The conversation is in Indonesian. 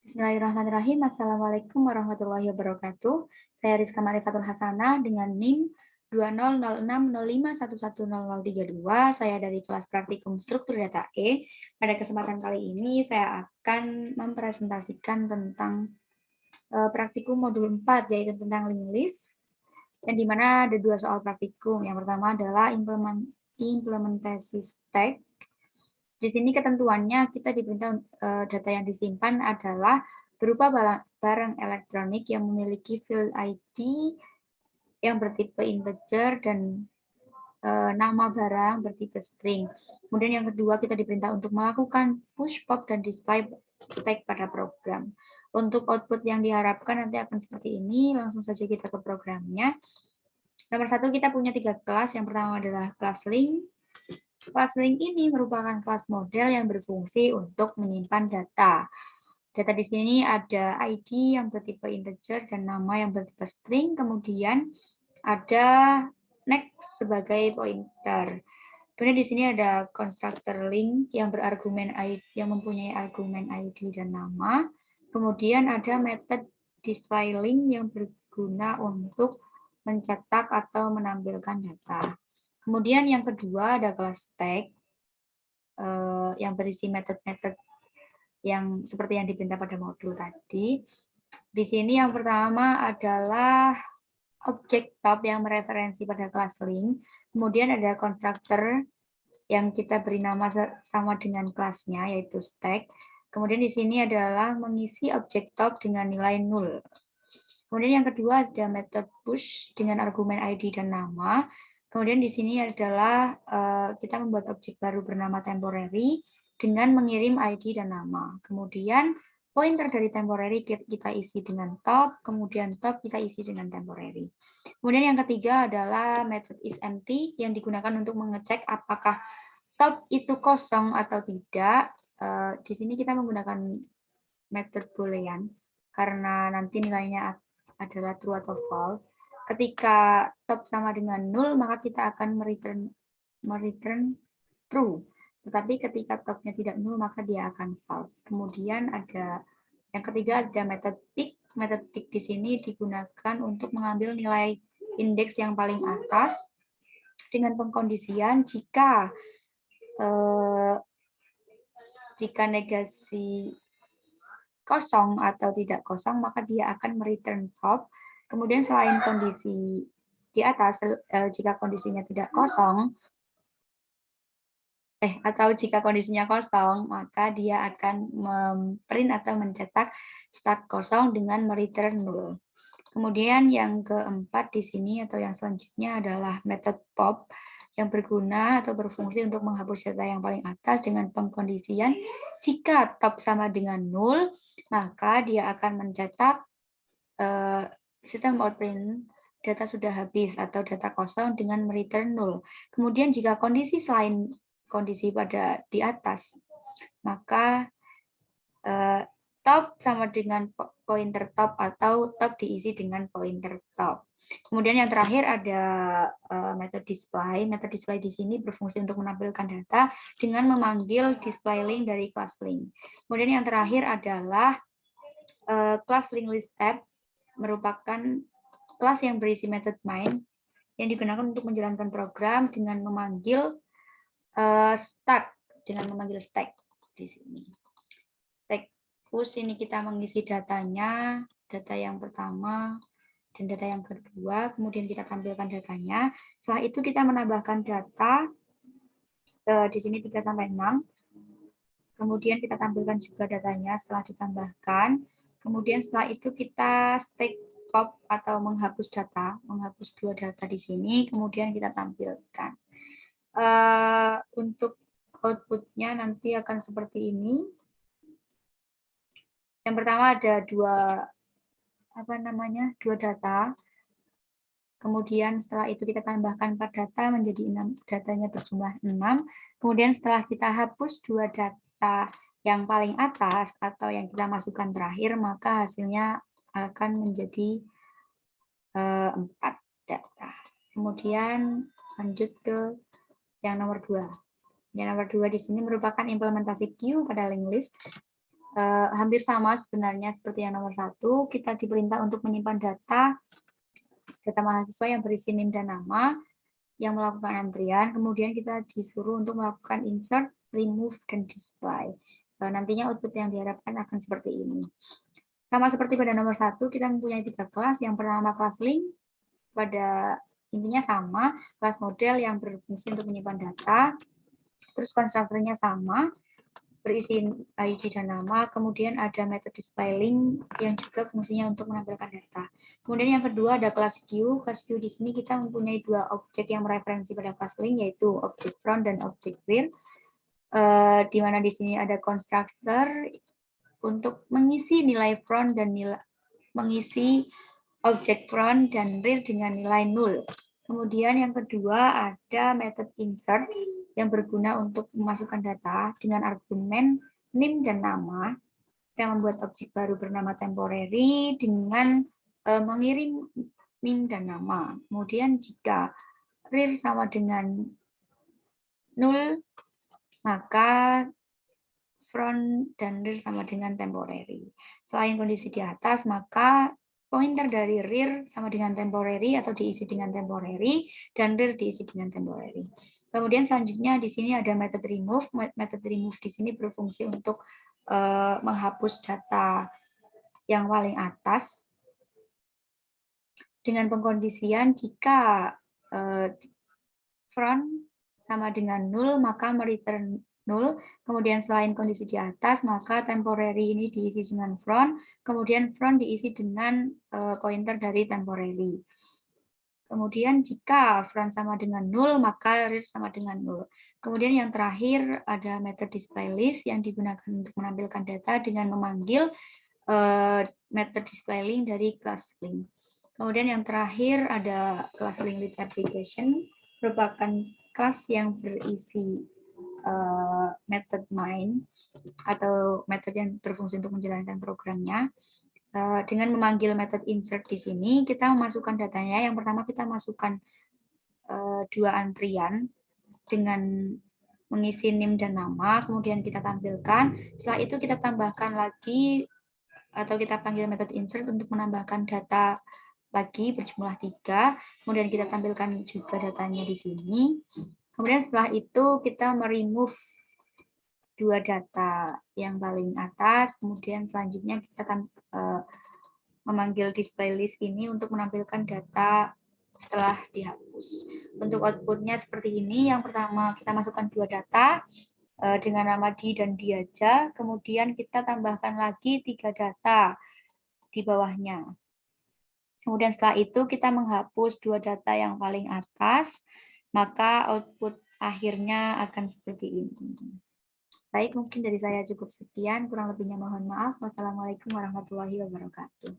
Bismillahirrahmanirrahim. Assalamualaikum warahmatullahi wabarakatuh. Saya Rizka Marifatul Hasanah dengan NIM 200605110032. Saya dari kelas praktikum struktur data E. Pada kesempatan kali ini saya akan mempresentasikan tentang praktikum modul 4, yaitu tentang link list. Dan di mana ada dua soal praktikum. Yang pertama adalah implementasi stack. Di sini ketentuannya kita diperintah data yang disimpan adalah berupa barang elektronik yang memiliki field ID yang bertipe integer dan nama barang bertipe string. Kemudian yang kedua kita diperintah untuk melakukan push, pop, dan display stack pada program. Untuk output yang diharapkan nanti akan seperti ini. Langsung saja kita ke programnya. Nomor 1 kita punya 3 kelas. Yang pertama adalah kelas link. Kelas link ini merupakan kelas model yang berfungsi untuk menyimpan data. Data di sini ada ID yang bertipe integer dan nama yang bertipe string, kemudian ada next sebagai pointer. Kemudian di sini ada constructor link yang berargumen ID, yang mempunyai argumen ID dan nama. Kemudian ada method display link yang berguna untuk mencetak atau menampilkan data. Kemudian yang kedua ada kelas stack yang berisi metode-metode yang seperti yang dipinta pada modul tadi. Di sini yang pertama adalah objek top yang mereferensi pada kelas link. Kemudian ada constructor yang kita beri nama sama dengan kelasnya, yaitu stack. Kemudian di sini adalah mengisi objek top dengan nilai 0. Kemudian yang kedua ada method push dengan argumen ID dan nama. Kemudian di sini adalah kita membuat objek baru bernama temporary dengan mengirim ID dan nama. Kemudian pointer dari temporary kita isi dengan top, kemudian top kita isi dengan temporary. Kemudian yang ketiga adalah method isEmpty yang digunakan untuk mengecek apakah top itu kosong atau tidak. Di sini kita menggunakan method boolean karena nanti nilainya adalah true atau false. Ketika top sama dengan 0, maka kita akan mereturn true. Tetapi ketika topnya tidak 0, maka dia akan false. Kemudian ada yang ketiga ada method pick. Method pick di sini digunakan untuk mengambil nilai indeks yang paling atas dengan pengkondisian jika negasi kosong atau tidak kosong, maka dia akan mereturn top. Kemudian selain kondisi di atas, jika kondisinya tidak kosong, atau jika kondisinya kosong, maka dia akan memprint atau mencetak start kosong dengan mereturn 0. Kemudian yang keempat di sini atau yang selanjutnya adalah method pop yang berguna atau berfungsi untuk menghapus data yang paling atas dengan pengkondisian jika top sama dengan 0, maka dia akan mencetak sistem outprint data sudah habis atau data kosong dengan mereturn 0. Kemudian jika kondisi selain kondisi pada di atas, maka top sama dengan pointer top atau top diisi dengan pointer top. Kemudian yang terakhir ada metode display. Metode display di sini berfungsi untuk menampilkan data dengan memanggil display link dari kelas link. Kemudian yang terakhir adalah kelas link list app merupakan kelas yang berisi metode main yang digunakan untuk menjalankan program dengan memanggil stack di sini. Stack push ini kita mengisi datanya, data yang pertama dan data yang kedua, kemudian kita tampilkan datanya. Setelah itu kita menambahkan data di sini 3 sampai 6. Kemudian kita tampilkan juga datanya setelah ditambahkan. Kemudian setelah itu kita stack pop atau menghapus data, menghapus 2 data di sini, kemudian kita tampilkan. Untuk outputnya nanti akan seperti ini. Yang pertama ada dua data. Kemudian setelah itu kita tambahkan 4 data menjadi 6, datanya berjumlah 6. Kemudian setelah kita hapus 2 data yang paling atas atau yang kita masukkan terakhir, maka hasilnya akan menjadi 4 data. Kemudian lanjut ke yang nomor 2. Yang nomor 2 di sini merupakan implementasi queue pada link list. hampir sama sebenarnya seperti yang nomor 1. Kita diperintah untuk menyimpan data mahasiswa yang berisi NIM dan nama, yang melakukan antrian, kemudian kita disuruh untuk melakukan insert, remove, dan display. Nantinya output yang diharapkan akan seperti ini. Sama seperti pada nomor 1, kita mempunyai 3 kelas. Yang pertama kelas link, pada intinya sama, kelas model yang berfungsi untuk menyimpan data, terus konstruktornya sama, berisi ID dan nama, kemudian ada metode display link yang juga fungsinya untuk menampilkan data. Kemudian yang kedua ada kelas Q. Kelas Q di sini kita mempunyai 2 objek yang mereferensi pada kelas link, yaitu objek front dan objek rear. Di mana di sini ada constructor untuk mengisi nilai front dan mengisi objek front dan rear dengan nilai 0. Kemudian yang kedua ada metode insert yang berguna untuk memasukkan data dengan argumen NIM dan nama. Kita membuat objek baru bernama temporary dengan mengirim NIM dan nama. Kemudian jika rear sama dengan 0, maka front dan rear sama dengan temporary. Selain kondisi di atas, maka pointer dari rear sama dengan temporary atau diisi dengan temporary, dan rear diisi dengan temporary. Kemudian selanjutnya di sini ada metode remove. Metode remove di sini berfungsi untuk menghapus data yang paling atas dengan pengkondisian jika front sama dengan 0, maka mereturn 0. Kemudian selain kondisi di atas, maka temporary ini diisi dengan front, kemudian front diisi dengan pointer dari temporary. Kemudian jika front sama dengan 0, maka rear sama dengan 0. Kemudian yang terakhir ada metode display list yang digunakan untuk menampilkan data dengan memanggil metode display link dari class link. Kemudian yang terakhir ada class link lead application, merupakan kelas yang berisi method main atau metode yang berfungsi untuk menjalankan programnya. Dengan memanggil metode insert di sini, kita memasukkan datanya. Yang pertama kita masukkan 2 antrian dengan mengisi NIM dan nama, kemudian kita tampilkan. Setelah itu kita tambahkan lagi atau kita panggil metode insert untuk menambahkan data lagi berjumlah 3. Kemudian kita tampilkan juga datanya di sini. Kemudian setelah itu kita meremove 2 data yang paling atas, kemudian selanjutnya kita memanggil display list ini untuk menampilkan data setelah dihapus. Untuk outputnya seperti ini. Yang pertama kita masukkan 2 data dengan nama di dan di aja, kemudian kita tambahkan lagi 3 data di bawahnya. Kemudian setelah itu kita menghapus 2 data yang paling atas, maka output akhirnya akan seperti ini. Baik, mungkin dari saya cukup sekian. Kurang lebihnya mohon maaf. Wassalamualaikum warahmatullahi wabarakatuh.